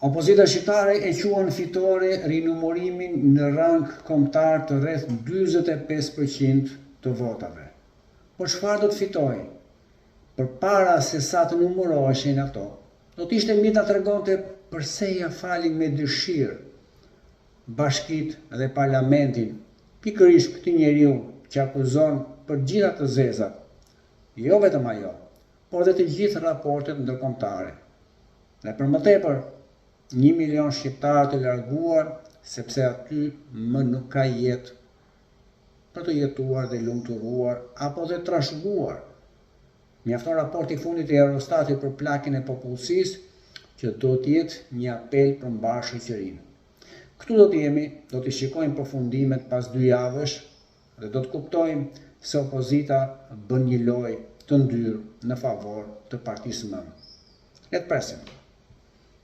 Opozita shqiptare e quan fitore rinumërimin në rang kombëtar të rreth 45% të votave. Por çfarë do të fitojë? Përpara se sa të numëroheshin ato, do të ishte mirë ta tregonte pse ja falin me dëshirë bashkitë dhe parlamentin pikërisht këtë njeriu që akuzon për gjitha të zezat, jo vetëm ajo, por dhe të gjithë raportet ndërkombëtare. Dhe për më tepër, 1 milion shqiptarë të larguar, sepse aty më nuk ka jetë për të jetuar dhe lumturuar apo dhe trashëguar. Mjafton raporti i fundit i Eurostatit për plakjen e popullsisë, që do të jetë një apel për mbar shoqërinë. Këtu do të jemi, do të shikojmë përfundimet pas 2 javësh dhe do të kuptojmë se opozita bën një lojë të ndyrë në favor të partisë M. Le të presim.